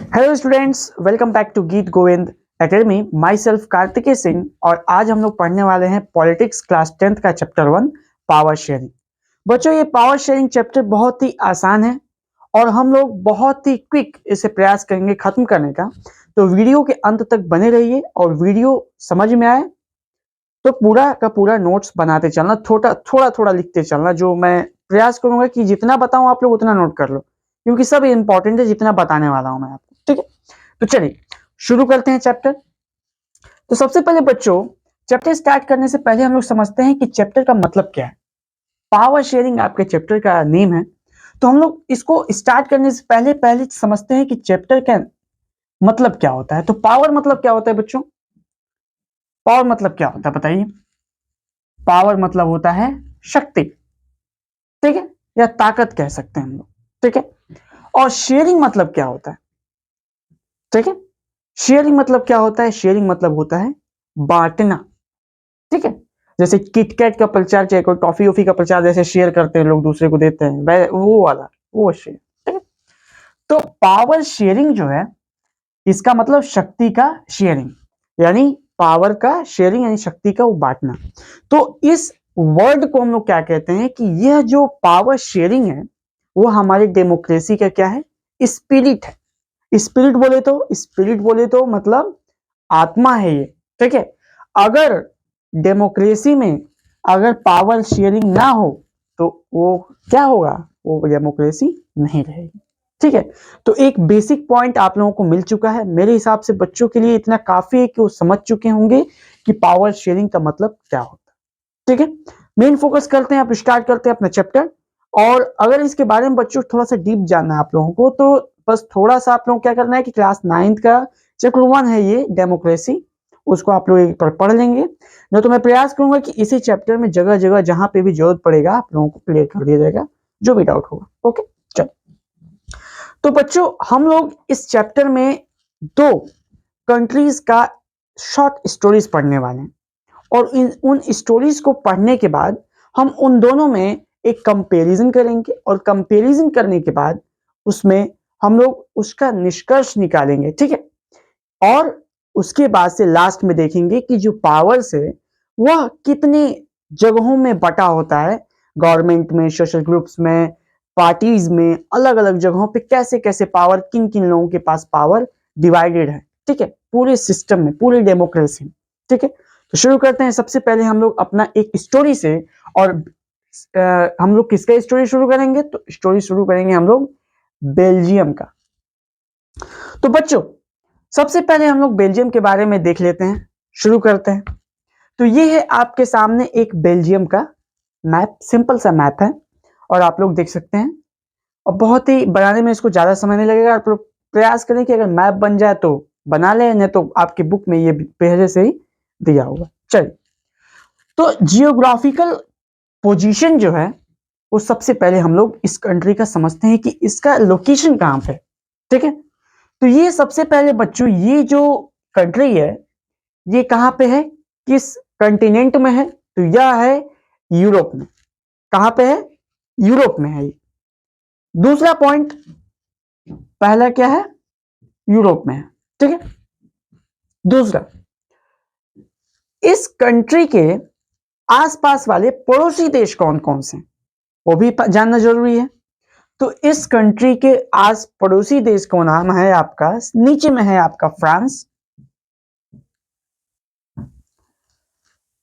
Hello students, welcome back to Geet Govind academy. My self Kartikeya Singh और आज हम लोग पढ़ने वाले हैं पॉलिटिक्स क्लास 10th का चैप्टर 1 पावर शेयरिंग। बच्चों, ये पावर शेयरिंग चैप्टर बहुत ही आसान है और हम लोग बहुत ही क्विक इसे प्रयास करेंगे खत्म करने का। तो वीडियो के अंत तक बने रहिए और वीडियो समझ में आए तो पूरा का पूरा नोट्स बनाते चलना, थोड़ा थोड़ा थोड़ा लिखते चलना। जो मैं प्रयास करूंगा कि जितना बताऊं आप लोग उतना नोट कर लो, क्योंकि सब इंपॉर्टेंट है जितना बताने वाला हूं मैं आपको। ठीक है, तो चलिए शुरू करते हैं चैप्टर। तो सबसे पहले बच्चों, चैप्टर स्टार्ट करने से पहले हम लोग समझते हैं कि चैप्टर का मतलब क्या है। पावर शेयरिंग आपके चैप्टर का नेम है, तो हम लोग इसको स्टार्ट करने से पहले पहले समझते हैं कि चैप्टर का मतलब क्या होता है। तो पावर मतलब क्या होता है बच्चों? पावर मतलब क्या होता है बताइए? पावर मतलब होता है शक्ति, ठीक है, या ताकत कह सकते हैं हम लोग, ठीक है। और शेयरिंग मतलब क्या होता है? ठीक है, शेयरिंग मतलब क्या होता है? शेयरिंग मतलब होता है बांटना, ठीक है। जैसे किटकैट का प्रचार, चाहे कोई टॉफी वॉफी का प्रचार, जैसे शेयर करते हैं लोग, दूसरे को देते हैं, वो वाला, वो शेयर, ठीक है। तो पावर शेयरिंग जो है, इसका मतलब शक्ति का शेयरिंग, यानी पावर का शेयरिंग यानी शक्ति का वो बांटना। तो इस वर्ड को हम लोग क्या कहते हैं कि यह जो पावर शेयरिंग है वो हमारी डेमोक्रेसी का क्या है? स्पिरिट है। स्पिरिट बोले तो मतलब आत्मा है ये, ठीक है। अगर डेमोक्रेसी में अगर पावर शेयरिंग ना हो तो वो क्या होगा? वो डेमोक्रेसी नहीं रहेगी, ठीक है। तो एक बेसिक पॉइंट आप लोगों को मिल चुका है। मेरे हिसाब से बच्चों के लिए इतना काफी है कि वो समझ चुके होंगे कि पावर शेयरिंग का मतलब क्या होता है, ठीक है। मेन फोकस करते हैं, आप स्टार्ट करते हैं अपना चैप्टर। और अगर इसके बारे में बच्चों थोड़ा सा डीप जानना है आप लोगों को, तो बस थोड़ा सा आप लोगों को क्या करना है कि क्लास 9th का चैप्टर 1 है ये डेमोक्रेसी, उसको आप लोग एक बार पढ़ लेंगे। नहीं तो मैं प्रयास करूंगा कि इसी चैप्टर में जगह जगह जहां पे भी जरूरत पड़ेगा आप लोगों को क्लियर कर दिया जाएगा, जो भी डाउट होगा। ओके, चलो। तो बच्चों, हम लोग इस चैप्टर में दो कंट्रीज का शॉर्ट स्टोरीज पढ़ने वाले हैं और उन स्टोरीज को पढ़ने के बाद हम उन दोनों में एक कंपैरिजन करेंगे और कंपैरिजन करने के बाद उसमें हम लोग उसका निष्कर्ष निकालेंगे, ठीक है। और उसके बाद से लास्ट में देखेंगे कि जो पावर्स है वह कितने जगहों में बटा होता है, गवर्नमेंट में, सोशल ग्रुप्स में, पार्टीज में, अलग अलग जगहों पे कैसे कैसे पावर, किन किन लोगों के पास पावर डिवाइडेड है, ठीक है, पूरे सिस्टम में, पूरी डेमोक्रेसी में, ठीक है। तो शुरू करते हैं। सबसे पहले हम लोग अपना एक स्टोरी से, और हम लोग किसका स्टोरी शुरू करेंगे? तो स्टोरी शुरू करेंगे हम लोग बेल्जियम का। तो बच्चों, सबसे पहले हम लोग बेल्जियम के बारे में देख लेते हैं, शुरू करते हैं। तो ये है आपके सामने एक बेल्जियम का मैप, सिंपल सा मैप है और आप लोग देख सकते हैं। और बहुत ही बनाने में इसको ज्यादा समय नहीं लगेगा। आप लोग प्रयास करें कि अगर मैप बन जाए तो बना लें, नहीं तो आपके बुक में ये पहले से ही दिया होगा। चलिए, तो जियोग्राफिकल पोजीशन जो है वो सबसे पहले हम लोग इस कंट्री का समझते हैं कि इसका लोकेशन कहां पे, ठीक है। तो ये सबसे पहले बच्चों, ये जो कंट्री है ये कहां पे है, किस कंटिनेंट में है? तो यह है यूरोप में। कहां पे है? यूरोप में है ये। दूसरा पॉइंट, पहला क्या है? यूरोप में है, ठीक है। दूसरा, इस कंट्री के आसपास वाले पड़ोसी देश कौन कौन से, वो भी जानना जरूरी है। तो इस कंट्री के आस पड़ोसी देश का नाम है आपका, नीचे में है आपका फ्रांस,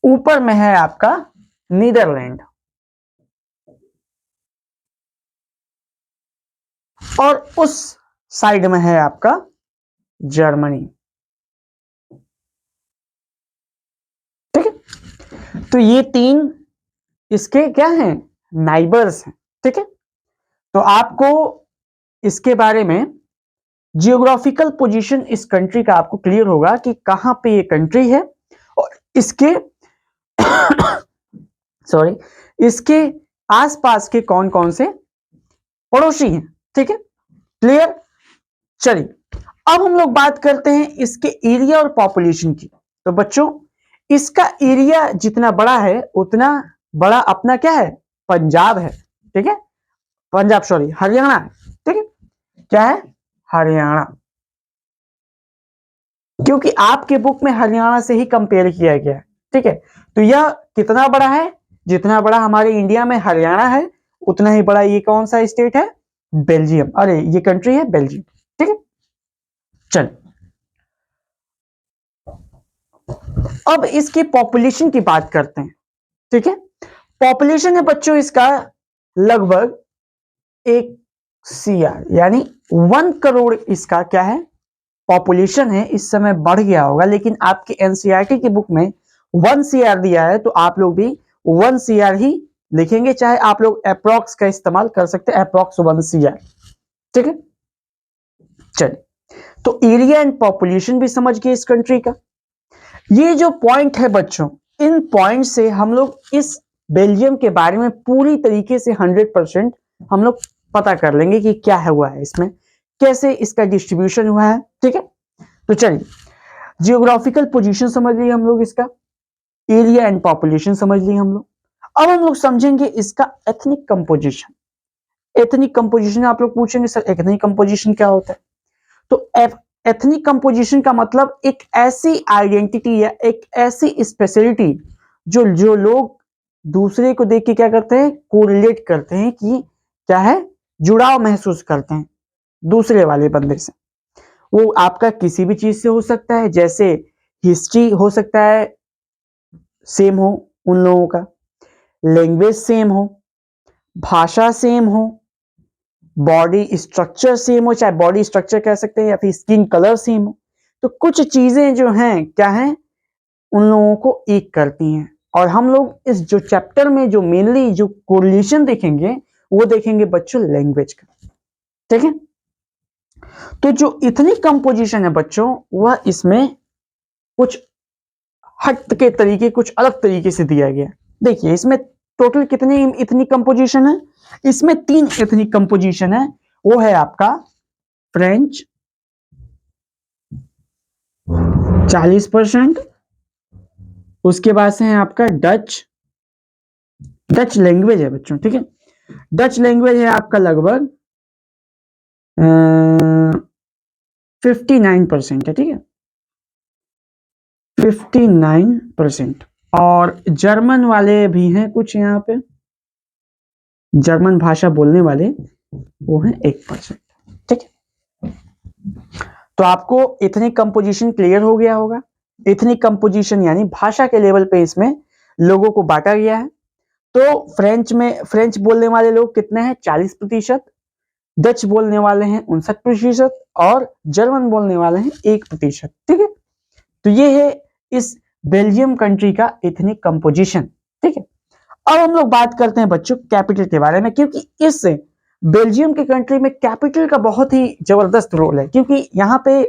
ऊपर में है आपका नीदरलैंड, और उस साइड में है आपका जर्मनी, ठीक है। तो ये तीन इसके क्या हैं? नाइबर्स हैं, ठीक है। तो आपको इसके बारे में जियोग्राफिकल पोजीशन इस कंट्री का आपको क्लियर होगा कि कहां पे ये कंट्री है और इसके सॉरी, इसके आसपास के कौन कौन से पड़ोसी हैं, ठीक है। क्लियर? चलिए, अब हम लोग बात करते हैं इसके एरिया और पॉपुलेशन की। तो बच्चों, इसका एरिया जितना बड़ा है उतना बड़ा अपना क्या है? पंजाब है, ठीक है। पंजाब, सॉरी, हरियाणा है, ठीक है। क्या है? हरियाणा। क्योंकि आपके बुक में हरियाणा से ही कंपेयर किया गया है, ठीक है। तो यह कितना बड़ा है, जितना बड़ा हमारे इंडिया में हरियाणा है उतना ही बड़ा ये कौन सा स्टेट है, बेल्जियम, अरे ये कंट्री है बेल्जियम, ठीक है। चल अब इसकी पॉपुलेशन की बात करते हैं, ठीक है। पॉपुलेशन है बच्चों इसका लगभग 1 CR यानी 1 करोड़ इसका क्या है, पॉपुलेशन है। इस समय बढ़ गया होगा, लेकिन आपके एनसीईआरटी की बुक में 1 CR दिया है, तो आप लोग भी 1 CR ही लिखेंगे, चाहे आप लोग अप्रॉक्स का इस्तेमाल कर सकते हैं, अप्रॉक्स 1 CR, ठीक है। चलिए, तो एरिया एंड पॉपुलेशन भी समझ गए इस कंट्री का। ये जो पॉइंट है बच्चों, इन पॉइंट से हम लोग इस बेल्जियम के बारे में पूरी तरीके से 100% हम लोग पता कर लेंगे कि क्या हुआ है इसमें, कैसे इसका डिस्ट्रीब्यूशन हुआ है, ठीक है। तो चलिए, जियोग्राफिकल पोजीशन समझ लिए हम लोग, इसका एरिया एंड पॉपुलेशन समझ लिए हम लोग। अब हम लोग समझेंगे इसका एथनिक कंपोजिशन। एथनिक कंपोजिशन आप लोग पूछेंगे सर एथनिक कंपोजिशन क्या होता है, तो एथनिक कंपोजिशन का मतलब एक ऐसी आइडेंटिटी या एक ऐसी स्पेशलिटी जो जो लोग दूसरे को देख के क्या करते हैं, कोरिलेट करते हैं कि क्या है, जुड़ाव महसूस करते हैं दूसरे वाले बंदे से। वो आपका किसी भी चीज से हो सकता है, जैसे हिस्ट्री हो सकता है सेम हो उन लोगों का, लैंग्वेज सेम हो, भाषा सेम हो, बॉडी स्ट्रक्चर सेम हो, चाहे बॉडी स्ट्रक्चर कह सकते हैं या फिर स्किन कलर सेम हो। तो कुछ चीजें जो हैं क्या हैं, उन लोगों को एक करती हैं। और हम लोग इस जो चैप्टर में जो मेनली जो कोरिलेशन देखेंगे वो देखेंगे बच्चों लैंग्वेज का, ठीक है। तो जो इथनिक कंपोजिशन है बच्चों, वह इसमें कुछ हट के तरीके, कुछ अलग तरीके से दिया गया। देखिए इसमें टोटल कितनी इथनिक कंपोजिशन है, इसमें 3 एथनिक कंपोजिशन है। वो है आपका फ्रेंच 40%, उसके बाद से है आपका डच, डच लैंग्वेज है बच्चों, ठीक है। डच लैंग्वेज है आपका लगभग 59% है, ठीक है, 59%। और जर्मन वाले भी हैं कुछ यहाँ पे, जर्मन भाषा बोलने वाले वो हैं 1%, ठीक है। तो आपको एथनिक कंपोजिशन क्लियर हो गया होगा। एथनिक कंपोजिशन यानी भाषा के लेवल पे इसमें लोगों को बांटा गया है। तो फ्रेंच में, फ्रेंच बोलने वाले लोग कितने हैं, 40%, डच बोलने वाले हैं 59%, और जर्मन बोलने वाले हैं 1%, ठीक है। तो ये है इस बेल्जियम कंट्री का एथनिक कंपोजिशन, ठीक है। अब हम लोग बात करते हैं बच्चों कैपिटल के बारे में, क्योंकि इस बेल्जियम के कंट्री में कैपिटल का बहुत ही जबरदस्त रोल है, क्योंकि यहाँ पे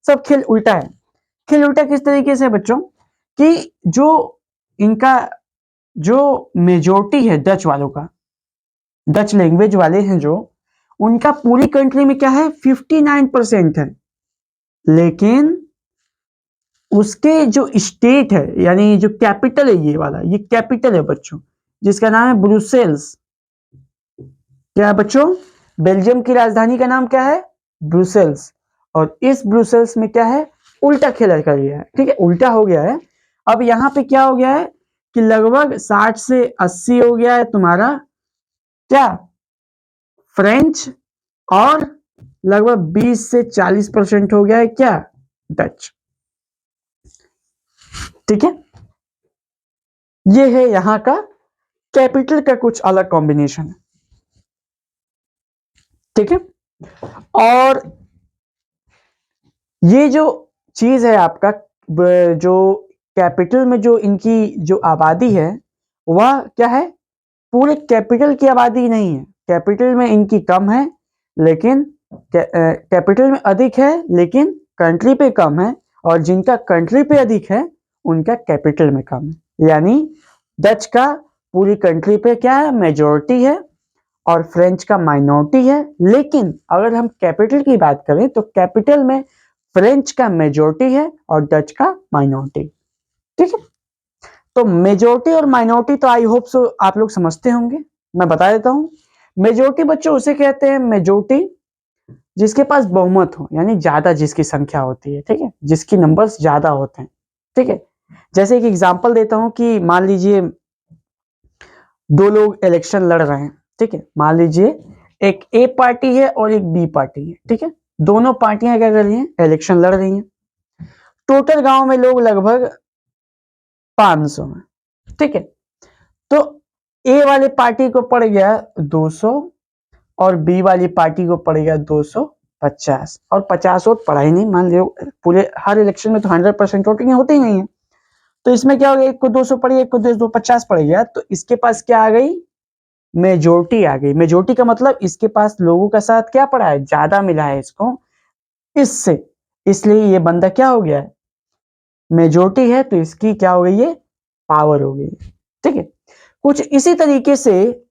सब खेल उल्टा है। खेल उल्टा किस तरीके से बच्चों, कि जो इनका जो मेजोरिटी है डच वालों का, डच लैंग्वेज वाले हैं जो, उनका पूरी कंट्री में क्या है 59% है, लेकिन उसके जो स्टेट है यानी जो कैपिटल है, ये वाला ये कैपिटल है बच्चों, जिसका नाम है ब्रुसेल्स। क्या है बच्चों, बेल्जियम की राजधानी का नाम क्या है, ब्रुसेल्स। और इस ब्रुसेल्स में क्या है, उल्टा खेला कर गया है, ठीक है, उल्टा हो गया है। अब यहाँ पे क्या हो गया है कि लगभग 60 से 80 हो गया है तुम्हारा क्या, फ्रेंच, और लगभग 20 से 40% हो गया है क्या, डच, ठीक है। ये है यहाँ का कैपिटल का कुछ अलग कॉम्बिनेशन है, ठीक है। और ये जो चीज है आपका, जो कैपिटल में जो इनकी जो आबादी है वह क्या है, पूरे कैपिटल की आबादी नहीं है, कैपिटल में इनकी कम है, लेकिन कैपिटल में अधिक है लेकिन कंट्री पे कम है, और जिनका कंट्री पे अधिक है उनका कैपिटल में कम है। यानी डच का पूरी कंट्री पे क्या है, मेजोरिटी है, और फ्रेंच का माइनॉरिटी है। लेकिन अगर हम कैपिटल की बात करें तो कैपिटल में फ्रेंच का मेजोरिटी है और डच का माइनॉरिटी, ठीक है। तो मेजोरिटी और माइनॉरिटी तो आई होप सो आप लोग समझते होंगे, मैं बता देता हूं। मेजोरिटी बच्चों उसे कहते हैं, मेजोरिटी जिसके पास बहुमत हो, यानी ज्यादा जिसकी संख्या होती है, ठीक है, जिसकी नंबर्स ज्यादा होते हैं, ठीक है। जैसे एक एग्जांपल देता हूं कि मान लीजिए दो लोग इलेक्शन लड़ रहे हैं, ठीक है। मान लीजिए एक ए पार्टी है और एक बी पार्टी है, ठीक है। दोनों पार्टियां क्या कर रही हैं, इलेक्शन लड़ रही हैं। टोटल गांव में लोग लगभग 500 हैं, ठीक है। तो ए वाली पार्टी को पड़ गया 200 और बी वाली पार्टी को पड़ गया 250, और 50 वोट पड़ा ही नहीं। मान लो पूरे हर इलेक्शन में तो 100% वोटिंग होती ही नहीं है, तो इसमें क्या हो गया, एक को 200 पड़ी, एक को 250 पड़ गया, तो इसके पास क्या आ गई, मेजोरिटी आ गई। मेजोरिटी का मतलब इसके पास लोगों का साथ क्या पड़ा है, ज्यादा मिला है इसको इससे, इसलिए ये बंदा क्या हो गया है, मेजोरिटी है, तो इसकी क्या हो गई, ये पावर हो गई, ठीक है। कुछ इसी तरीके से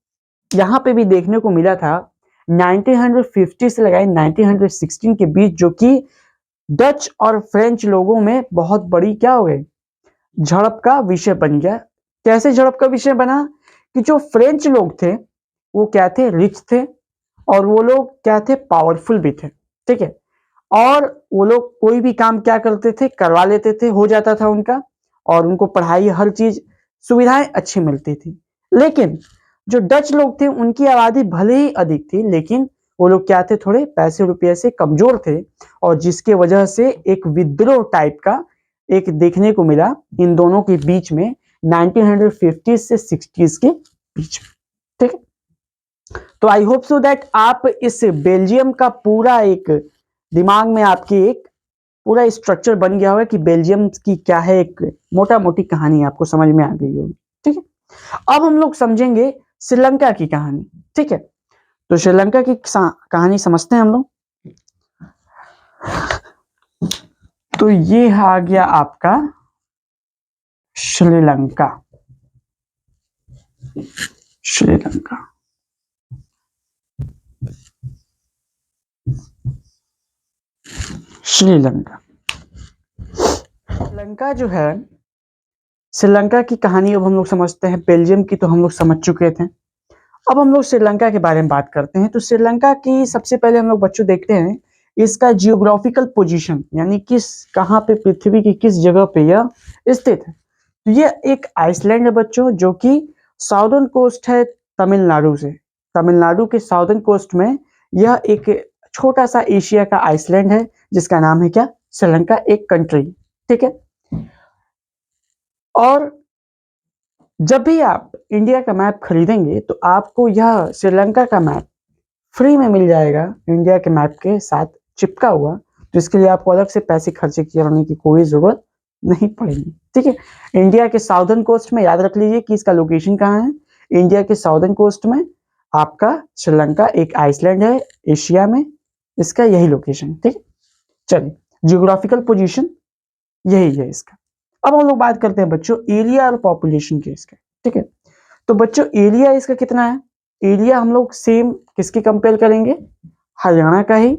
यहां पे भी देखने को मिला था 1950 से लगाए 1916 के बीच, जो कि डच और फ्रेंच लोगों में बहुत बड़ी क्या हो गई, झड़प का विषय बन गया। कैसे झड़प का विषय बना कि जो फ्रेंच लोग थे वो क्या थे, रिच थे, और वो लोग क्या थे, पावरफुल भी थे, ठीक है। और वो लोग कोई भी काम क्या करते थे, करवा लेते थे, हो जाता था उनका, और उनको पढ़ाई हर चीज सुविधाएं अच्छी मिलती थी। लेकिन जो डच लोग थे उनकी आबादी भले ही अधिक थी, लेकिन वो लोग क्या थे, थोड़े पैसे रुपये से कमजोर थे, और जिसके वजह से एक विद्रोह टाइप का एक देखने को मिला इन दोनों के बीच में 1950 से 60s के बीच में, ठीक है। तो आई होप सो दैट आप इस बेल्जियम का पूरा एक दिमाग में आपकी एक पूरा स्ट्रक्चर बन गया होगा कि बेल्जियम की क्या है, एक मोटा मोटी कहानी आपको समझ में आ गई होगी, ठीक है। अब हम लोग समझेंगे श्रीलंका की कहानी, ठीक है। तो श्रीलंका की कहानी समझते हैं हम लोग। तो ये आ गया आपका श्रीलंका। श्रीलंका श्रीलंका श्रीलंका जो है, श्रीलंका की कहानी अब हम लोग समझते हैं। बेल्जियम की तो हम लोग समझ चुके थे, अब हम लोग श्रीलंका के बारे में बात करते हैं। तो श्रीलंका की सबसे पहले हम लोग बच्चों देखते हैं इसका जियोग्राफिकल पोजीशन, यानी किस कहाँ पे पृथ्वी की किस जगह पे यह स्थित है। तो यह एक आइसलैंड है बच्चों, जो कि साउदर्न कोस्ट है तमिलनाडु से। तमिलनाडु के साउदर्न कोस्ट में यह एक छोटा सा एशिया का आइसलैंड है, जिसका नाम है क्या, श्रीलंका, एक कंट्री, ठीक है। और जब भी आप इंडिया का मैप खरीदेंगे तो आपको यह श्रीलंका का मैप फ्री में मिल जाएगा, इंडिया के मैप के साथ चिपका हुआ। तो इसके लिए आपको अलग से पैसे खर्च करने की कोई जरूरत नहीं पड़ेगी, ठीक है। इंडिया के साउदर्न कोस्ट में याद रख लीजिए कि इसका लोकेशन कहाँ है। इंडिया के साउदर्न कोस्ट में आपका श्रीलंका एक आइसलैंड है एशिया में, इसका यही लोकेशन, ठीक है। चलिए, जियोग्राफिकल पोजीशन यही है इसका। अब हम लोग बात करते हैं बच्चों एरिया और पॉपुलेशन के इसका, ठीक है। तो बच्चों एरिया इसका कितना है, एरिया हम लोग सेम किसके कंपेयर करेंगे, हरियाणा का ही,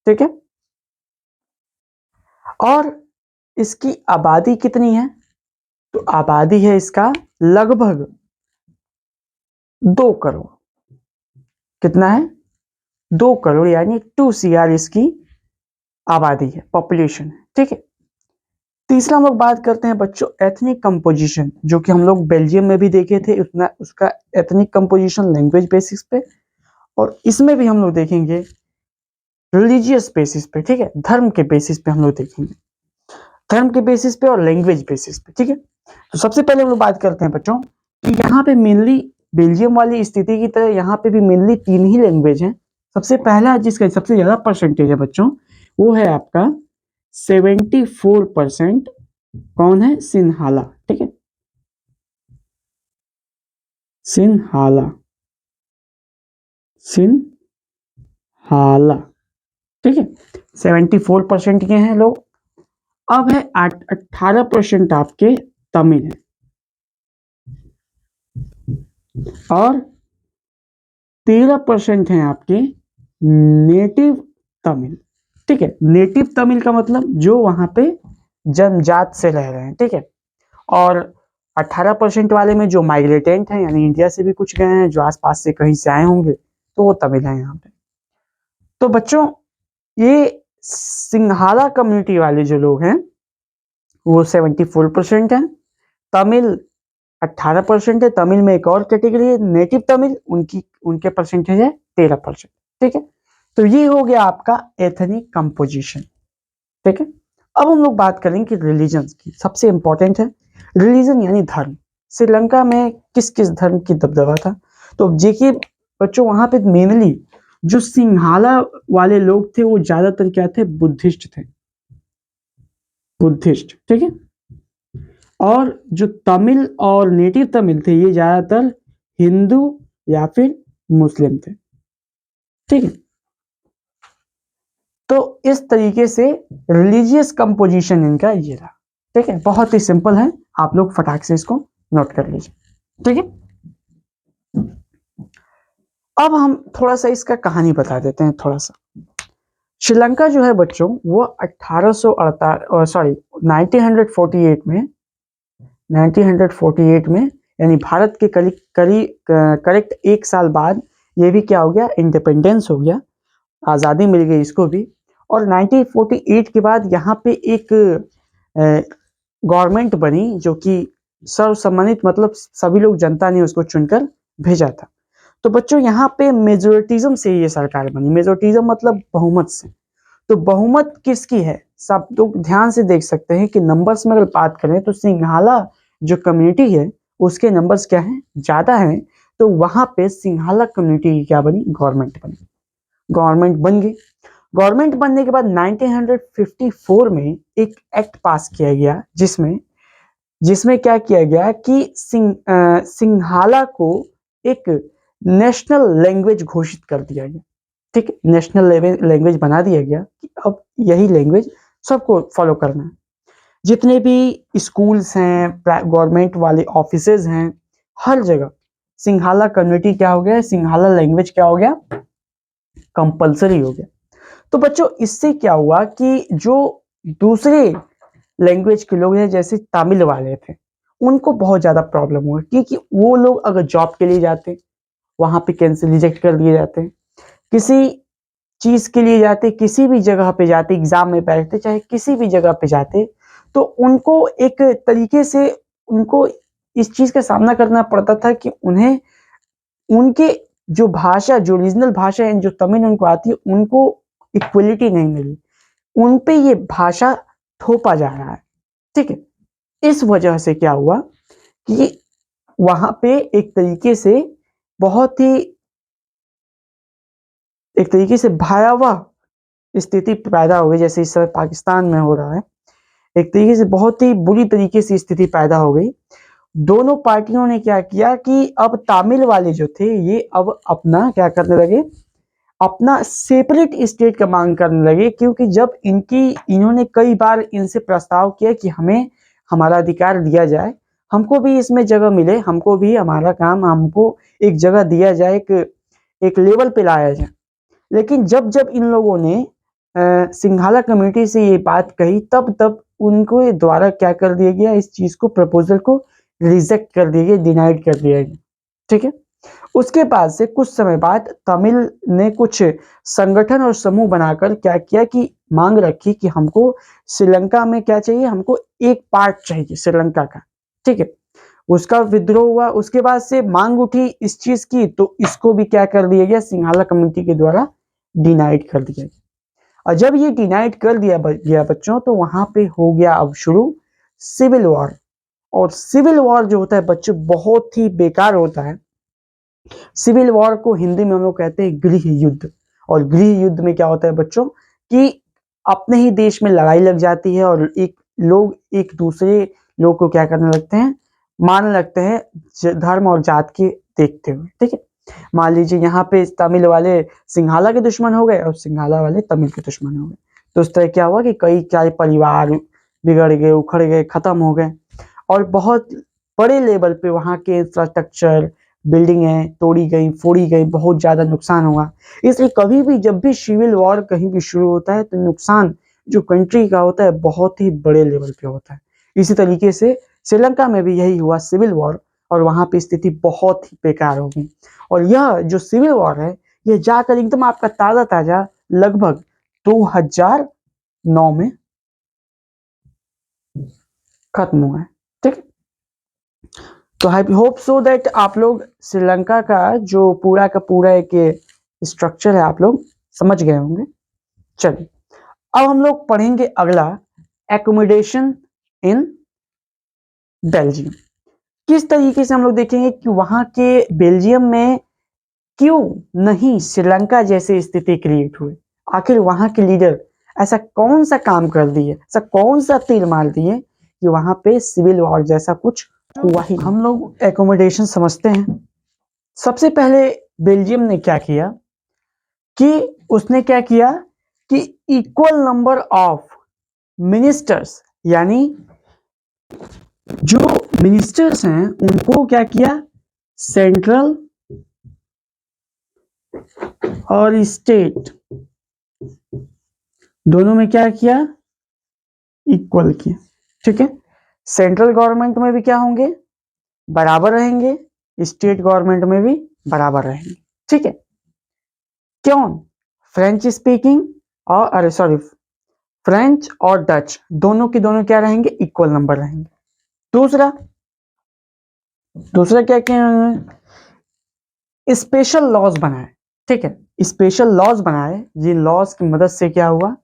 ठीक है। और इसकी आबादी कितनी है, तो आबादी है इसका लगभग 2 करोड़। कितना है, 2 करोड़, यानी 2 CR इसकी आबादी है, पॉपुलेशन है, ठीक है। तीसरा हम लोग बात करते हैं बच्चों एथनिक कंपोजिशन, जो कि हम लोग बेल्जियम में भी देखे थे, उतना उसका एथनिक कंपोजिशन लैंग्वेज बेसिस पे, और इसमें भी हम लोग देखेंगे रिलीजियस बेसिस पे, ठीक है, धर्म के बेसिस पे हम लोग देखेंगे, धर्म के बेसिस पे और लैंग्वेज बेसिस पे, ठीक है। तो सबसे पहले हम लोग बात करते हैं बच्चों कि यहाँ पे मेनली बेल्जियम वाली स्थिति की तरह यहाँ पे भी मेनली 3 ही लैंग्वेज हैं। सबसे पहला जिसका सबसे ज्यादा परसेंटेज है बच्चों, वो है आपका 74%, कौन है, सिन्हाला, ठीक है, सिन्हाला, सिन्हाला, ठीक है। 74% ये हैं लोग। अब है 18% आपके तमिल है, और 13% है आपके नेटिव तमिल, ठीक है। नेटिव तमिल का मतलब जो वहां पे जन्मजात से रह रहे हैं, ठीक है। और 18% वाले में जो माइग्रेटेंट हैं, यानी इंडिया से भी कुछ गए हैं, जो आसपास से कहीं से आए होंगे, तो वो तमिल है यहाँ पे। तो बच्चों ये सिंघाला कम्युनिटी वाले जो लोग हैं वो 74% हैं, तमिल 18% है, तमिल में एक और कैटेगरी है नेटिव तमिल, उनके परसेंटेज है 13%। ठीक है, तो ये हो गया आपका एथनिक कंपोजिशन। ठीक है, अब हम लोग बात करेंगे रिलीजन की। सबसे इंपॉर्टेंट है रिलीजन यानी धर्म। श्रीलंका में किस किस धर्म की दबदबा था? तो देखिए बच्चों, वहां पे मेनली जो सिंघाला वाले लोग थे वो ज्यादातर क्या थे? बुद्धिस्ट थे, बुद्धिस्ट। ठीक है, और जो तमिल और नेटिव तमिल थे ये ज्यादातर हिंदू या फिर मुस्लिम थे। ठीक है, तो इस तरीके से रिलीजियस कंपोजिशन इनका ये रहा। ठीक है, बहुत ही सिंपल है, आप लोग फटाक से इसको नोट कर लीजिए। ठीक है, अब हम थोड़ा सा इसका कहानी बता देते हैं थोड़ा सा। श्रीलंका जो है बच्चों वो 1948 में यानी भारत के करेक्ट एक साल बाद ये भी क्या हो गया? इंडिपेंडेंस हो गया, आज़ादी मिल गई इसको भी। और 1948 के बाद यहाँ पे एक गवर्नमेंट बनी जो कि सर्वसम्मानित, मतलब सभी लोग, जनता ने उसको चुनकर भेजा था। तो बच्चों यहाँ पे मेजोरिटिज्म से ये सरकार बनी। मेजोरिटिज्म मतलब बहुमत से। तो बहुमत किसकी है? सब लोग ध्यान से देख सकते हैं कि नंबर्स में अगर बात करें तो सिंघाला जो कम्युनिटी है उसके नंबर्स क्या हैं? ज्यादा हैं। तो वहां पे सिंघाला कम्युनिटी की क्या बनी? गवर्नमेंट बनी। गवर्नमेंट बन गई। गवर्नमेंट बनने के बाद 1954 में एक एक्ट पास किया गया जिसमें जिसमें क्या किया गया कि सिंघाला को एक नेशनल लैंग्वेज घोषित कर दिया गया। ठीक है, नेशनल लैंग्वेज बना दिया गया कि अब यही लैंग्वेज सबको फॉलो करना है। जितने भी स्कूल्स हैं, गवर्नमेंट वाले ऑफिसेज हैं, हर जगह सिंघाला कम्युनिटी क्या हो गया? सिंघाला लैंग्वेज क्या हो गया? कंपलसरी हो गया। तो बच्चों इससे क्या हुआ कि जो दूसरे लैंग्वेज के लोग हैं जैसे तमिल वाले थे उनको बहुत ज्यादा प्रॉब्लम हुआ, क्योंकि वो लोग अगर जॉब के लिए जाते वहां पे कैंसिल रिजेक्ट कर दिए जाते हैं, किसी चीज के लिए जाते, किसी भी जगह पे जाते, एग्जाम में बैठते, चाहे किसी भी जगह पे जाते, तो उनको एक तरीके से उनको इस चीज का सामना करना पड़ता था कि उन्हें उनके जो भाषा, जो रीजनल भाषा है, जो तमिल उनको आती है, उनको इक्वलिटी नहीं मिली, उन पे ये भाषा थोपा जा रहा है। ठीक है, इस वजह से क्या हुआ कि वहां पे एक तरीके से भयावह स्थिति पैदा हो गई, जैसे इस समय पाकिस्तान में हो रहा है। एक तरीके से बहुत ही बुरी तरीके से स्थिति पैदा हो गई। दोनों पार्टियों ने क्या किया कि अब तमिल वाले जो थे ये अब अपना क्या करने लगे? अपना सेपरेट स्टेट का मांग करने लगे, क्योंकि जब इन्होंने कई बार इनसे प्रस्ताव किया कि हमें हमारा अधिकार दिया जाए, हमको भी इसमें जगह मिले, हमको भी हमारा काम, हमको एक जगह दिया जाए, एक लेवल पे लाया जाए। लेकिन जब जब इन लोगों ने सिंघाला कम्युनिटी से ये बात कही, तब तब उनको द्वारा क्या कर दिया गया? इस चीज को, प्रपोजल को रिजेक्ट कर दिया गया, डिनाइड कर दिया गया। ठीक है, उसके बाद से कुछ समय बाद तमिल ने कुछ संगठन और समूह बनाकर क्या किया कि मांग रखी कि हमको श्रीलंका में क्या चाहिए? हमको एक पार्ट चाहिए श्रीलंका का। ठीक है, उसका विद्रोह हुआ। उसके बाद से मांग उठी इस चीज की, तो इसको भी क्या कर दिया गया? सिंघाला कम्युनिटी के द्वारा डिनाइड कर दिया गया। और जब ये डिनाइड कर दिया गया बच्चों, तो वहां पे हो गया अब शुरू सिविल वॉर। और सिविल वॉर जो होता है बच्चों बहुत ही बेकार होता है। सिविल वॉर को हिंदी में हम लोग कहते हैं गृह युद्ध। और गृह युद्ध में क्या होता है बच्चों कि अपने ही देश में लड़ाई लग जाती है और एक दूसरे लोग को क्या करने लगते हैं? मारने लगते हैं, धर्म और जात के देखते हुए। ठीक है, मान लीजिए यहाँ पे तमिल वाले सिंघाला के दुश्मन हो गए और सिंघाला वाले तमिल के दुश्मन हो गए, तो उस तरह क्या हुआ कि कई क्या परिवार बिगड़ गए, उखड़ गए, खत्म हो गए। और बहुत बड़े लेवल पे वहाँ के इंफ्रास्ट्रक्चर, बिल्डिंगें तोड़ी गई, फोड़ी गई, बहुत ज्यादा नुकसान हुआ। इसलिए कभी भी जब भी सिविल वॉर कहीं भी शुरू होता है तो नुकसान जो कंट्री का होता है बहुत ही बड़े लेवल पे होता है। इसी तरीके से श्रीलंका में भी यही हुआ, सिविल वॉर, और वहां पे स्थिति बहुत ही बेकार हो गई। और यह जो सिविल वॉर है, यह जाकर एकदम आपका ताजा ताजा लगभग 2009 में खत्म हुआ है। ठीक है, तो आई होप सो दैट आप लोग श्रीलंका का जो पूरा का पूरा एक स्ट्रक्चर है आप लोग समझ गए होंगे। चलिए अब हम लोग पढ़ेंगे अगला, एकोमोडेशन इन बेल्जियम। किस तरीके से हम लोग देखेंगे कि वहां के बेल्जियम में क्यों नहीं श्रीलंका जैसी स्थिति क्रिएट हुई, आखिर वहां के लीडर ऐसा कौन सा काम कर दिए, ऐसा कौन सा तीर मार दिए कि वहां पे सिविल वॉर जैसा कुछ हुआ ही। हम लोग एकोमोडेशन समझते हैं। सबसे पहले बेल्जियम ने क्या किया कि उसने क्या किया कि इक्वल नंबर ऑफ मिनिस्टर्स, यानी जो मिनिस्टर्स हैं उनको क्या किया, सेंट्रल और स्टेट दोनों में क्या किया, इक्वल किया। ठीक है, सेंट्रल गवर्नमेंट में भी क्या होंगे, बराबर रहेंगे, स्टेट गवर्नमेंट में भी बराबर रहेंगे। ठीक है, क्यों, फ्रेंच स्पीकिंग और अरे सॉरी फ्रेंच और डच दोनों के दोनों क्या रहेंगे, इक्वल नंबर रहेंगे। दूसरा क्या किया, स्पेशल लॉज बनाए। ठीक है, स्पेशल लॉज बनाए, जिन लॉज की मदद से क्या हुआ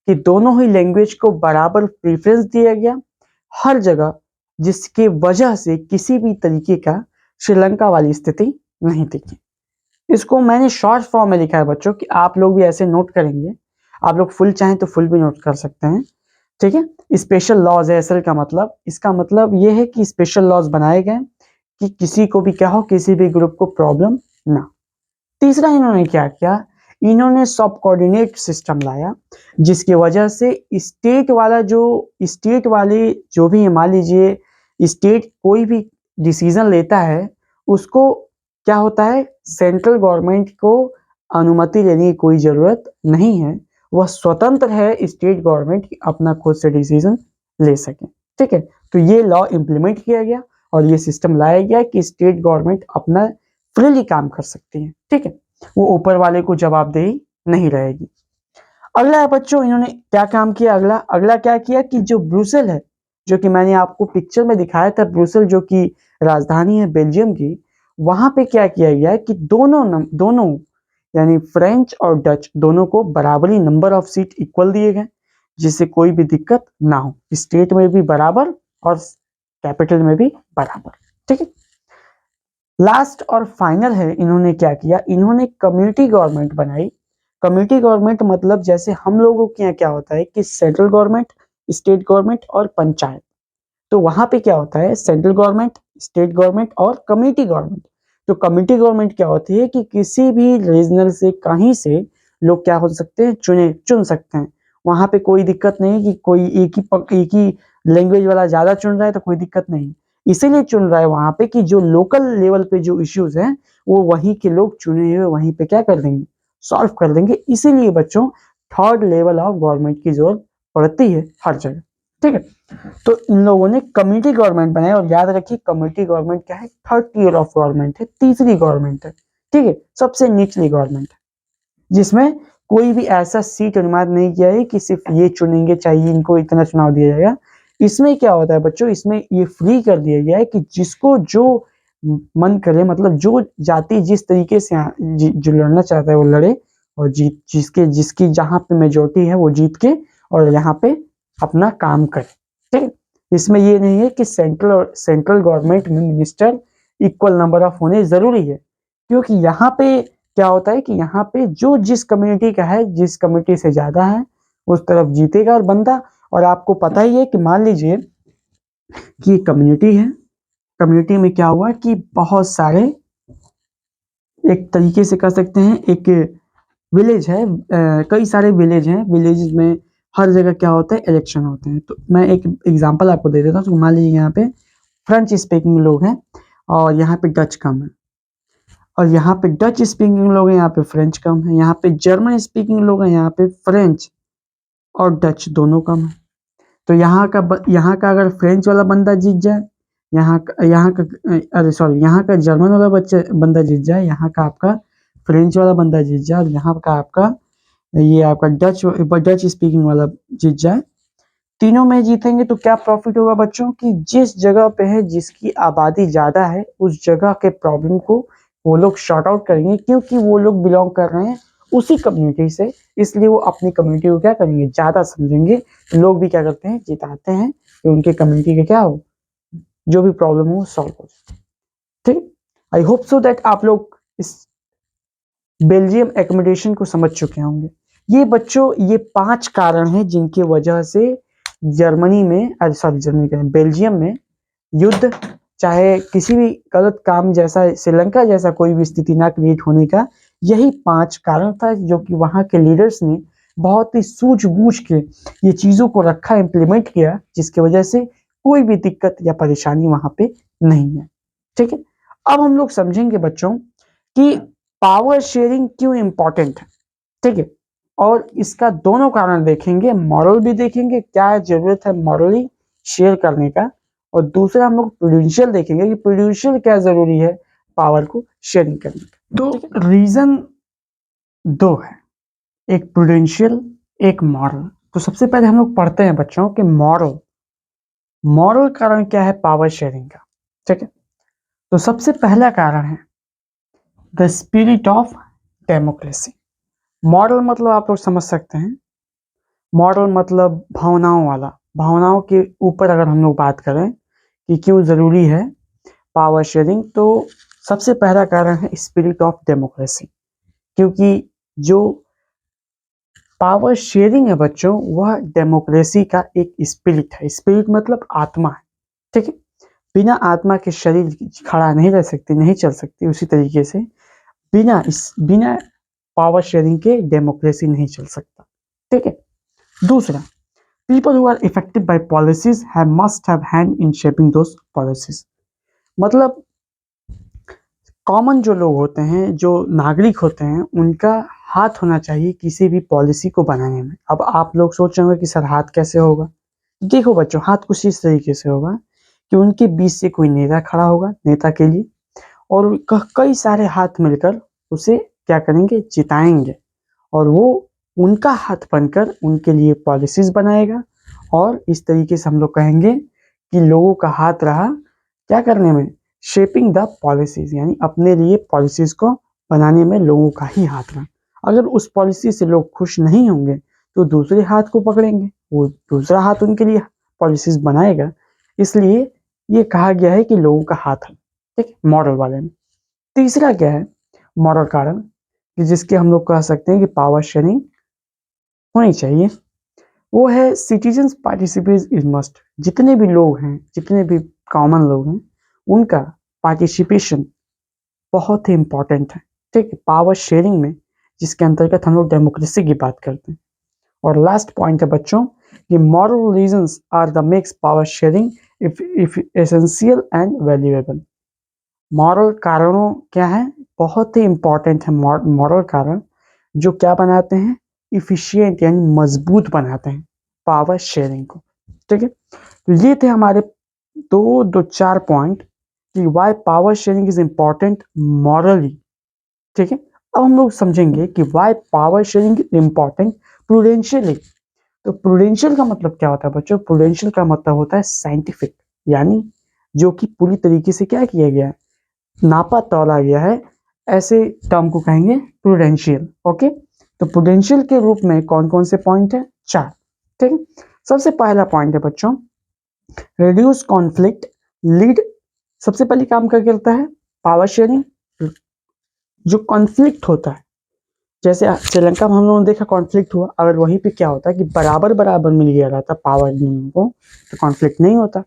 कि दोनों ही लैंग्वेज को बराबर प्रेफरेंस दिया गया हर जगह, जिसके वजह से किसी भी तरीके का श्रीलंका वाली स्थिति नहीं दिखी। इसको मैंने शॉर्ट फॉर्म में लिखा है बच्चों कि आप लोग भी ऐसे नोट करेंगे, आप लोग फुल चाहें तो फुल भी नोट कर सकते हैं। ठीक है, स्पेशल लॉज है असल का मतलब, इसका मतलब यह है कि स्पेशल लॉज बनाए गए कि किसी को भी क्या हो, किसी भी ग्रुप को प्रॉब्लम ना। तीसरा इन्होंने क्या किया, इन्होंने सब कोऑर्डिनेट सिस्टम लाया, जिसकी वजह से स्टेट वाले जो भी मान लीजिए स्टेट कोई भी डिसीजन लेता है उसको क्या होता है, सेंट्रल गवर्नमेंट को अनुमति लेने की कोई जरूरत नहीं है, वह स्वतंत्र है स्टेट गवर्नमेंट अपना खुद से डिसीजन ले सके। ठीक है, तो ये लॉ इंप्लीमेंट किया गया और ये सिस्टम लाया गया कि स्टेट गवर्नमेंट अपना फ्रीली काम कर सकती है। ठीक है, वो ऊपर वाले को जवाबदेही नहीं रहेगी। अगला है बच्चों, इन्होंने क्या काम किया, अगला क्या किया कि जो ब्रुसेल है, जो कि मैंने आपको पिक्चर में दिखाया था, ब्रुसेल जो कि राजधानी है बेल्जियम की, वहां पे क्या किया गया कि दोनों यानी फ्रेंच और डच दोनों को बराबरी नंबर ऑफ सीट इक्वल दिए गए, जिससे कोई भी दिक्कत ना हो, स्टेट में भी बराबर और कैपिटल में भी बराबर। ठीक है, लास्ट और फाइनल है, इन्होंने क्या किया, इन्होंने कम्युनिटी गवर्नमेंट बनाई। कम्युनिटी गवर्नमेंट मतलब जैसे हम लोगों के यहाँ क्या होता है कि सेंट्रल गवर्नमेंट, स्टेट गवर्नमेंट और पंचायत, तो वहां पे क्या होता है, सेंट्रल गवर्नमेंट, स्टेट गवर्नमेंट और कम्युनिटी गवर्नमेंट। तो कम्युनिटी गवर्नमेंट क्या होती है कि किसी भी रीजनल से कहीं से लोग क्या हो सकते हैं, चुन सकते हैं, वहां पे कोई दिक्कत नहीं कि कोई एक ही लैंग्वेज वाला ज्यादा चुन रहा है तो कोई दिक्कत नहीं, इसीलिए चुन रहा है वहां पे कि जो लोकल लेवल पे जो इश्यूज हैं वो वहीं के लोग चुने हुए वहीं पे क्या कर देंगे, सॉल्व कर देंगे। इसीलिए बच्चों थर्ड लेवल ऑफ गवर्नमेंट की जरूरत पड़ती है हर जगह। ठीक है, तो इन लोगों ने कम्युनिटी गवर्नमेंट बनाया, और याद रखिए कम्युनिटी गवर्नमेंट क्या है, थर्ड टियर ऑफ गवर्नमेंट है, तीसरी गवर्नमेंट है। ठीक है, सबसे निचली गवर्नमेंट है, जिसमें कोई भी ऐसा सीट अनुमानित नहीं किया है कि सिर्फ ये चुनेंगे, चाहिए इनको इतना चुनाव दिया जाएगा। इसमें क्या होता है बच्चों, इसमें ये फ्री कर दिया गया है कि जिसको जो मन करे, मतलब जो जाति जिस तरीके से जो लड़ना चाहता है वो लड़े, और जीत जिसकी जहां पे मेजोरिटी है वो जीत के और यहाँ पे अपना काम करे। ठीक है, इसमें ये नहीं है कि सेंट्रल गवर्नमेंट में मिनिस्टर इक्वल नंबर ऑफ होने जरूरी है, क्योंकि यहाँ पे क्या होता है कि यहाँ पे जो जिस कम्युनिटी का है, जिस कम्युनिटी से ज्यादा है उस तरफ जीतेगा और बंदा। और आपको पता ही है कि मान लीजिए कि कम्युनिटी है, कम्युनिटी में क्या हुआ कि बहुत सारे, एक तरीके से कह सकते हैं एक विलेज है, कई सारे विलेज हैं, विलेज में हर जगह क्या होता है, इलेक्शन होते हैं। तो मैं एक एग्जांपल आपको दे देता हूँ। तो मान लीजिए यहाँ पे फ्रेंच स्पीकिंग लोग हैं और यहाँ पे डच कम है, और यहाँ पे डच स्पीकिंग लोग हैं, यहाँ पे फ्रेंच कम है, यहाँ पे जर्मन स्पीकिंग लोग हैं, यहाँ पे फ्रेंच और डच दोनों कम है। तो यहाँ का अगर फ्रेंच वाला बंदा जीत जाए, यहाँ का अरे सॉरी यहाँ का जर्मन वाला बंदा जीत जाए, यहाँ का आपका फ्रेंच वाला बंदा जीत जाए, और यहाँ का आपका ये आपका डच स्पीकिंग वाला जीत जाए, तीनों में जीतेंगे तो क्या प्रॉफिट होगा बच्चों कि जिस जगह पे है जिसकी आबादी ज़्यादा है उस जगह के प्रॉब्लम को वो लोग शॉर्ट आउट करेंगे, क्योंकि वो लोग बिलोंग कर रहे हैं उसी कम्युनिटी से, इसलिए वो अपनी कम्युनिटी को क्या करेंगे, ज़्यादा समझेंगे। लोग भी क्या करते हैं, जिताते हैं कि उनके कम्युनिटी के क्या हो, जो भी प्रॉब्लम हो सॉल्व हो। ठीक, आई होप सो दैट आप लोग इस बेल्जियम एकोमोडेशन को समझ चुके होंगे। ये बच्चों ये 5 कारण हैं जिनकी वजह से जर्मनी में, सॉरी जर्मनी के बेल्जियम में युद्ध, चाहे किसी भी गलत काम जैसा श्रीलंका जैसा कोई भी स्थिति ना क्रिएट होने का, यही 5 कारण था जो कि वहाँ के लीडर्स ने बहुत ही सूझबूझ के ये चीज़ों को रखा, इम्प्लीमेंट किया, जिसकी वजह से कोई भी दिक्कत या परेशानी वहाँ पे नहीं है। ठीक है, अब हम लोग समझेंगे बच्चों कि पावर शेयरिंग क्यों इम्पोर्टेंट है। ठीक है, और इसका दोनों कारण देखेंगे, मॉरल भी देखेंगे, क्या जरूरत है मॉरली शेयर करने का, और दूसरा हम लोग प्रूडेंशियल देखेंगे कि प्रूडेंशियल क्या जरूरी है पावर को शेयरिंग करने का। तो रीजन 2 है, एक प्रूडेंशियल, एक मॉरल। तो सबसे पहले हम लोग पढ़ते हैं बच्चों कि मॉरल कारण क्या है पावर शेयरिंग का। ठीक है, तो सबसे पहला कारण है the spirit of democracy. Moral मतलब आप लोग समझ सकते हैं, मॉरल मतलब भावनाओं वाला, भावनाओं के ऊपर अगर हम लोग बात करें कि क्यों ज़रूरी है पावर शेयरिंग, तो सबसे पहला कारण है स्पिरिट ऑफ डेमोक्रेसी। क्योंकि जो पावर शेयरिंग है बच्चों, वह डेमोक्रेसी का एक स्पिरिट है। स्पिरिट मतलब आत्मा है। ठीक है, बिना आत्मा के शरीर खड़ा नहीं रह सकती, नहीं चल सकती, उसी तरीके से बिना पावर शेयरिंग के डेमोक्रेसी नहीं चल सकता। ठीक है, दूसरा, people who are affected by policies must have hand in shaping those policies। मतलब कॉमन जो लोग होते हैं, जो नागरिक होते हैं, उनका हाथ होना चाहिए किसी भी पॉलिसी को बनाने में। अब आप लोग सोच रहे होंगे कि सर हाथ कैसे होगा। देखो बच्चों, हाथ कुछ इस तरीके से होगा कि उनके बीच से कोई नेता खड़ा होगा नेता के लिए, और कई सारे हाथ मिलकर उसे क्या करेंगे, जिताएंगे, और वो उनका हाथ बनकर उनके लिए पॉलिसीज बनाएगा। और इस तरीके से हम लोग कहेंगे कि लोगों का हाथ रहा क्या करने में, शेपिंग द पॉलिसीज, यानी अपने लिए पॉलिसीज को बनाने में लोगों का ही हाथ रहा। अगर उस पॉलिसी से लोग खुश नहीं होंगे तो दूसरे हाथ को पकड़ेंगे, वो दूसरा हाथ उनके लिए पॉलिसीज बनाएगा। इसलिए ये कहा गया है कि लोगों का हाथ है। ठीक, मॉरल वाले में। तीसरा क्या है मॉरल कारण, कि जिसके हम लोग कह सकते हैं कि पावर शेयरिंग होनी चाहिए, वो है सिटीजन्स पार्टिसिपेट इज मस्ट। जितने भी लोग हैं, जितने भी कॉमन लोग हैं, उनका पार्टिसिपेशन बहुत ही इंपॉर्टेंट है। ठीक है, पावर शेयरिंग में, जिसके अंतर्गत हम लोग डेमोक्रेसी की बात करते हैं। और लास्ट पॉइंट है बच्चों कि moral reasons are the makes power sharing if essential and valuable. Moral कारणों क्या है, बहुत ही इंपॉर्टेंट है मॉरल कारण, जो क्या बनाते हैं, इफिशियंट यानी मजबूत बनाते हैं पावर शेयरिंग को। ठीक है, तो ये थे हमारे दो चार पॉइंट कि why power sharing is important morally. ठीक है, अब हम लोग समझेंगे कि why power sharing is important prudentially. तो प्रूडेंशियल का मतलब क्या होता है बच्चों, प्रूडेंशियल का मतलब होता है साइंटिफिक, यानी जो कि पूरी तरीके से क्या किया गया है, नापा तौला गया है, ऐसे टर्म को कहेंगे प्रूडेंशियल। ओके, तो प्रूडेंशियल के रूप में कौन कौन से पॉइंट है, 4। ठीक है, सबसे पहला पॉइंट है बच्चों रिड्यूस कॉन्फ्लिक्ट लीड। सबसे पहले काम क्या करता है पावर शेयरिंग, जो कॉन्फ्लिक्ट होता है, जैसे श्रीलंका में हम लोगों ने देखा कॉन्फ्लिक्ट हुआ, अगर वहीं पे क्या होता है कि बराबर बराबर मिल गया रहता पावर को, तो कॉन्फ्लिक्ट नहीं होता।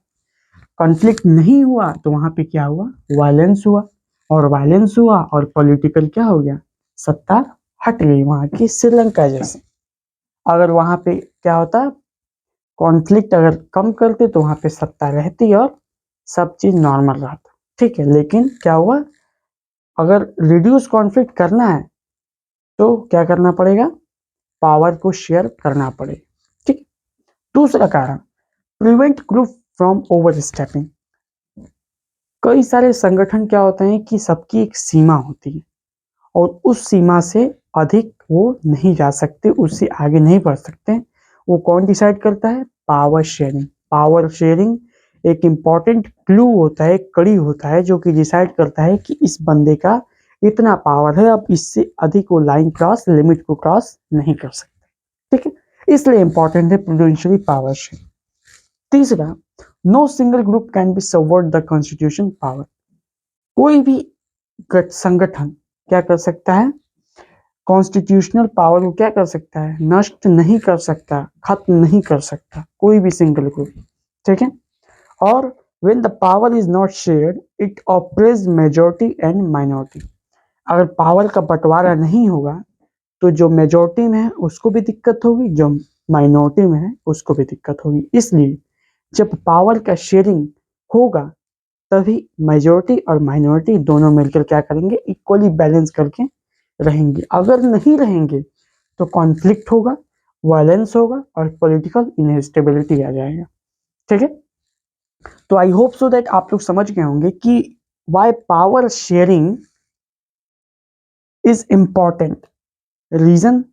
कॉन्फ्लिक्ट नहीं हुआ तो वहां पे क्या हुआ, वायलेंस हुआ, और वायलेंस हुआ और पॉलिटिकल क्या हो गया, सत्ता हट गई वहां की श्रीलंका जैसे। अगर वहां पे क्या होता, कॉन्फ्लिक्ट अगर कम करते तो वहां पे सत्ता रहती और सब चीज नॉर्मल रहता। ठीक है, लेकिन क्या हुआ, अगर रिड्यूस कॉन्फ्लिक्ट करना है तो क्या करना पड़ेगा, पावर को शेयर करना पड़ेगा। ठीक, दूसरा कारण prevent group from over stepping. कई सारे संगठन क्या होते हैं कि सबकी एक सीमा होती है, और उस सीमा से अधिक वो नहीं जा सकते, उससे आगे नहीं बढ़ सकते। वो कौन डिसाइड करता है? Power sharing. पावर शेयरिंग एक इम्पॉर्टेंट क्लू होता है, एक कड़ी होता है जो कि डिसाइड करता है कि इस बंदे का इतना पावर है, अब इससे अधिक वो लाइन क्रॉस, लिमिट को क्रॉस नहीं कर सकते। ठीक है, इसलिए इंपॉर्टेंट है प्रूडेंशियली पावर शेयरिंग। तीसरा, no single group can be subvert the constitution power. कोई भी संगठन क्या कर सकता है? कॉन्स्टिट्यूशनल पावर को क्या कर सकता है? नष्ट नहीं कर सकता, खत्म नहीं कर सकता, कोई भी सिंगल ग्रुप। ठीक है, और when the power is not shared it oppresses majority and minority। अगर पावर का बंटवारा नहीं होगा तो जो मेजोरिटी में है उसको भी दिक्कत होगी, जो माइनॉरिटी में है उसको भी दिक्कत होगी। इसलिए जब पावर का शेयरिंग होगा तभी मेजोरिटी और माइनॉरिटी दोनों मिलकर क्या करेंगे? इक्वली बैलेंस करके रहेंगे। अगर नहीं रहेंगे तो कॉन्फ्लिक्ट होगा, वायलेंस होगा और पॉलिटिकल इनस्टेबिलिटी आ जाएगा। ठीक है, तो आई होप सो दैट आप लोग समझ गए होंगे कि why power sharing is important. Reason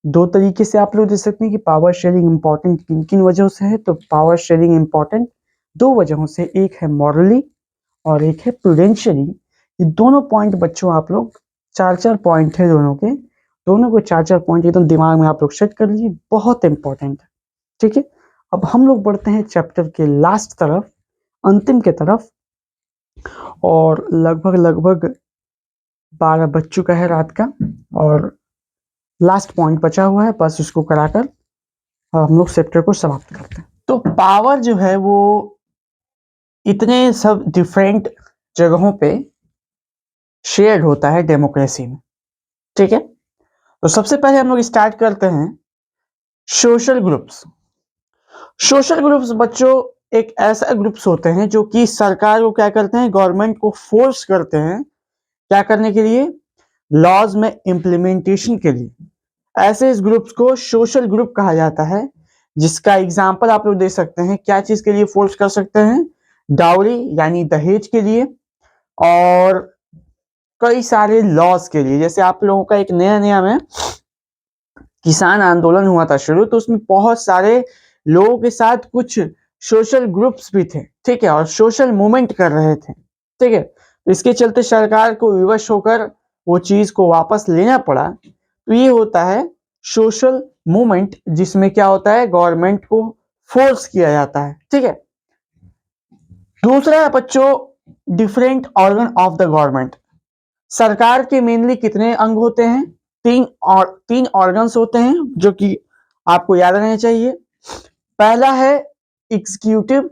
दो तरीके से आप लोग दे सकते हैं कि पावर शेयरिंग इंपॉर्टेंट किन किन वजहों से है। तो पावर शेयरिंग इंपॉर्टेंट दो वजहों से, एक है मॉरली और एक है प्रूडेंशियली। ये दोनों पॉइंट बच्चों आप लोग, चार चार पॉइंट है दोनों के, दोनों को चार चार पॉइंट एकदम दिमाग में आप लोग सेट कर लीजिए, बहुत इंपॉर्टेंट है। ठीक है, अब हम लोग बढ़ते हैं चैप्टर के लास्ट तरफ, अंतिम के तरफ, और लगभग लगभग 12 बज चुका है रात का और लास्ट पॉइंट बचा हुआ है, बस उसको कराकर हम लोग चैप्टर को समाप्त करते हैं। तो पावर जो है वो इतने सब डिफरेंट जगहों पे शेयर होता है डेमोक्रेसी में। ठीक है, तो सबसे पहले हम लोग स्टार्ट करते हैं सोशल ग्रुप्स। सोशल ग्रुप्स बच्चों एक ऐसा ग्रुप्स होते हैं जो कि सरकार को क्या करते हैं? गवर्नमेंट को फोर्स करते हैं क्या करने के लिए? लॉज में इंप्लीमेंटेशन के लिए। ऐसे इस ग्रुप्स को सोशल ग्रुप कहा जाता है, जिसका एग्जांपल आप लोग दे सकते हैं। क्या चीज के लिए फोर्स कर सकते हैं? डाउरी यानी दहेज के लिए, और कई सारे लॉज के लिए। जैसे आप लोगों का एक नया नया में किसान आंदोलन हुआ था शुरू, तो उसमें बहुत सारे लोगों के साथ कुछ सोशल ग्रुप्स भी थे। ठीक है, और सोशल मूवमेंट कर रहे थे। ठीक है, तो इसके चलते सरकार को विवश होकर वो चीज को वापस लेना पड़ा। तो ये होता है सोशल मूवमेंट, जिसमें क्या होता है? गवर्नमेंट को फोर्स किया जाता है। ठीक है, दूसरा है बच्चों different organ of the government. सरकार के मेनली कितने अंग होते हैं? तीन ऑर्गन्स होते हैं जो कि आपको याद रहने चाहिए। पहला है एग्जीक्यूटिव,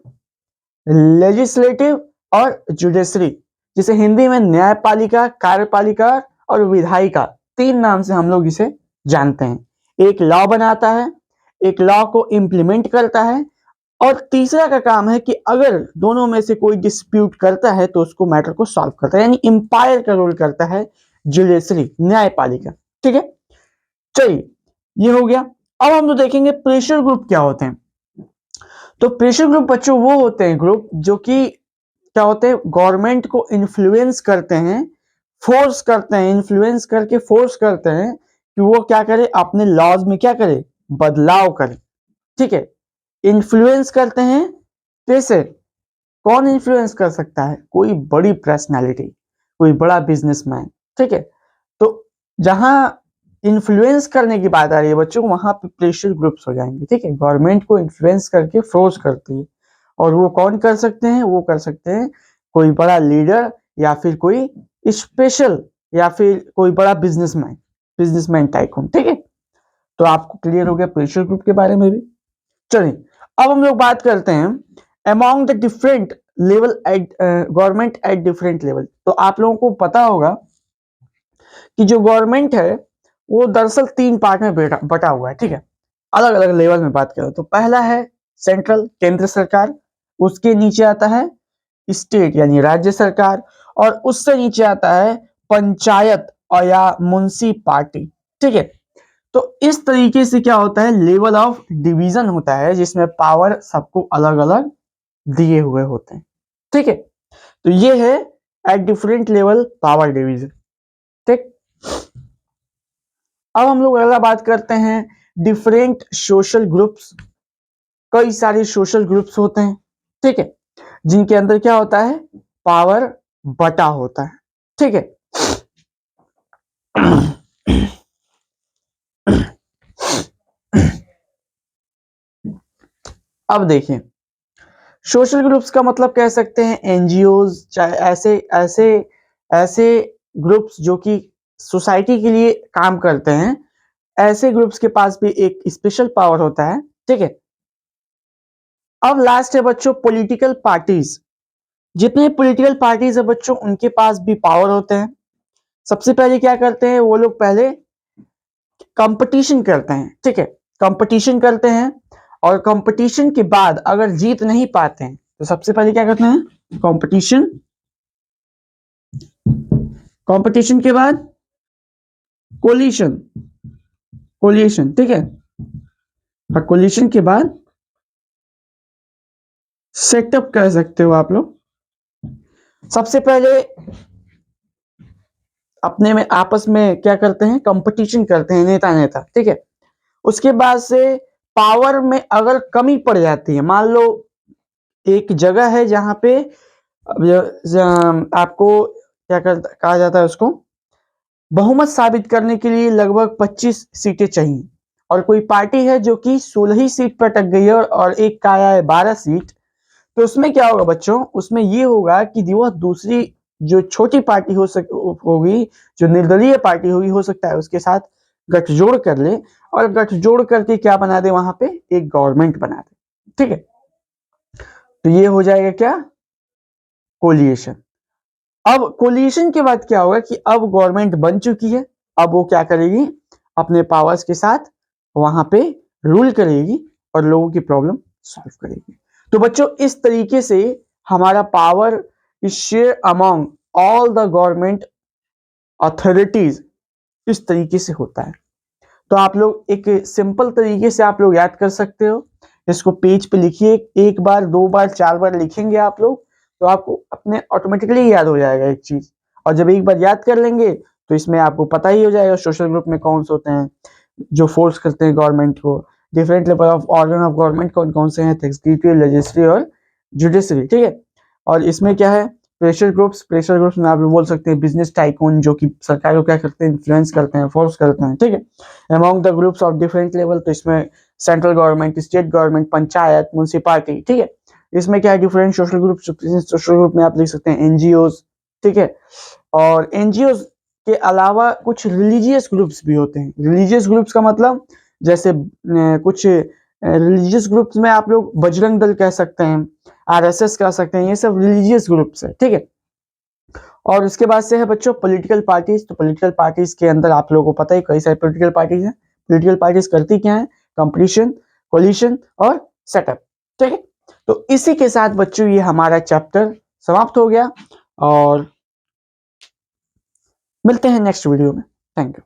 लेजिस्लेटिव और जुडिशरी, जिसे हिंदी में न्यायपालिका, कार्यपालिका और विधायिका, तीन नाम से हम लोग इसे जानते हैं। एक लॉ बनाता है, एक लॉ को इम्प्लीमेंट करता है, और तीसरा का काम है कि अगर दोनों में से कोई डिस्प्यूट करता है तो उसको मैटर को सॉल्व करता है, यानी इंपायर का रोल करता है जुडिशरी, न्यायपालिका। ठीक है, चलिए ये हो गया। अब हम तो देखेंगे प्रेशर ग्रुप क्या होते हैं। तो प्रेशर ग्रुप बच्चों वो होते हैं ग्रुप जो कि क्या होते हैं? गवर्नमेंट को इन्फ्लुएंस करते हैं, फोर्स करते हैं, इन्फ्लुएंस करके फोर्स करते हैं कि वो क्या करे? अपने लॉज में क्या करे? बदलाव करे। ठीक है, इन्फ्लुएंस करते हैं कैसे? कौन इन्फ्लुएंस कर सकता है? कोई बड़ी पर्सनालिटी, कोई बड़ा बिजनेसमैन। ठीक है, तो जहां इन्फ्लुएंस करने की बात आ रही है बच्चों, वहां पे प्रेशर ग्रुप्स हो जाएंगे। ठीक है, गवर्नमेंट को इन्फ्लुएंस करके फोर्स करती है, और वो कौन कर सकते हैं? वो कर सकते हैं कोई बड़ा लीडर, या फिर कोई स्पेशल, या फिर कोई बड़ा बिजनेसमैन, बिजनेसमैन टाइकून। ठीक है, तो आपको क्लियर हो गया प्रेशर ग्रुप के बारे में भी। चलिए अब हम लोग बात करते हैं among the different level eight government at different level. तो आप लोगों को पता होगा कि जो गवर्नमेंट है वो दरअसल तीन पार्ट में बटा हुआ है। ठीक है, अलग अलग लेवल में बात करें तो पहला है सेंट्रल, केंद्र सरकार, उसके नीचे आता है स्टेट यानी राज्य सरकार, और उससे नीचे आता है पंचायत और या म्युनिसिपालिटी। ठीक है, तो इस तरीके से क्या होता है? लेवल ऑफ डिवीजन होता है, जिसमें पावर सबको अलग अलग दिए हुए होते हैं। ठीक है, तो ये है at different level power division. ठीक, अब हम लोग अगला बात करते हैं डिफरेंट सोशल ग्रुप्स। कई सारे सोशल ग्रुप्स होते हैं, ठीक है, जिनके अंदर क्या होता है, पावर बटा होता है, ठीक है। अब देखिए, सोशल ग्रुप्स का मतलब कह सकते हैं एनजीओज, चाहे ऐसे ऐसे ऐसे ग्रुप्स जो कि सोसाइटी के लिए काम करते हैं, ऐसे ग्रुप्स के पास भी एक स्पेशल पावर होता है, ठीक है। अब लास्ट है बच्चों पॉलिटिकल पार्टीज। जितने पॉलिटिकल पार्टीज है बच्चों, उनके पास भी पावर होते हैं। सबसे पहले क्या करते हैं वो लोग, पहले कंपटीशन करते हैं, ठीक है, कंपटीशन करते हैं, और कंपटीशन के बाद अगर जीत नहीं पाते हैं तो सबसे पहले क्या करते हैं, कंपटीशन, कंपटीशन के बाद कोलिशन, कोलिशन, ठीक है, और कोलिशन के बाद सेटअप कह सकते हो आप लोग। सबसे पहले अपने में आपस में क्या करते हैं, कंपटीशन करते हैं नेता नेता, ठीक है। उसके बाद से पावर में अगर कमी पड़ जाती है, मान लो एक जगह है जहां पे आपको क्या कहा जाता है उसको, बहुमत साबित करने के लिए लगभग 25 सीटें चाहिए, और कोई पार्टी है जो कि 16 ही सीट पर अटक गई है और एक का आया है 12 सीट, तो उसमें क्या होगा बच्चों, उसमें ये होगा कि वह दूसरी जो छोटी पार्टी होगी, जो निर्दलीय पार्टी होगी, हो सकता है उसके साथ गठजोड़ कर ले, और गठजोड़ करके क्या बना दे, वहां पे एक गवर्नमेंट बना दे, ठीक है। तो ये हो जाएगा क्या, कोलिएशन। अब कोलिएशन के बाद क्या होगा कि अब गवर्नमेंट बन चुकी है, अब वो क्या करेगी, अपने पावर्स के साथ वहां पे रूल करेगी और लोगों की प्रॉब्लम सॉल्व करेगी। तो बच्चों इस तरीके से हमारा power is share among all the government authorities, इस तरीके से होता है। तो आप लोग एक सिंपल तरीके से आप लोग याद कर सकते हो, इसको पेज पे लिखिए, एक बार, दो बार, चार बार लिखेंगे आप लोग, तो आपको अपने ऑटोमेटिकली याद हो जाएगा एक चीज। और जब एक बार याद कर लेंगे तो इसमें आपको पता ही हो जाएगा सोशल ग्रुप में कौन से होते हैं जो फोर्स करते हैं गवर्नमेंट को, different level of organ of government कौन कौन से हैं, एग्जीक्यूटिव, लेजिस्लेटिव और जुडिशरी, ठीक है। और इसमें क्या है, प्रेशर ग्रुप्स, प्रेशर ग्रुप्स में आप लोग बोल सकते हैं बिजनेस टाइकून, जो कि सरकार को क्या करते हैं, इन्फ्लुएंस करते हैं, फोर्स करते हैं, ठीक है। Among the groups of different level, तो इसमें central government, state government, panchayat, municipality, ठीक है। इसमें क्या है, different social group, social group में आप लिख सकते हैं एनजीओज, ठीक है। और एनजीओज के अलावा कुछ रिलीजियस ग्रुप्स भी होते हैं। रिलीजियस ग्रुप्स का मतलब जैसे कुछ रिलीजियस ग्रुप्स में आप लोग बजरंग दल कह सकते हैं, आरएसएस कह सकते हैं, ये सब रिलीजियस ग्रुप्स है, ठीक है। और उसके बाद से है बच्चों पॉलिटिकल पार्टीज। तो पॉलिटिकल पार्टीज के अंदर आप लोगों को पता है कई सारी पॉलिटिकल पार्टीज हैं। पॉलिटिकल पार्टीज करती क्या है, कंपटीशन, कोलिशन और सेटअप, ठीक है। तो इसी के साथ बच्चों ये हमारा चैप्टर समाप्त हो गया, और मिलते हैं नेक्स्ट वीडियो में। Thank you.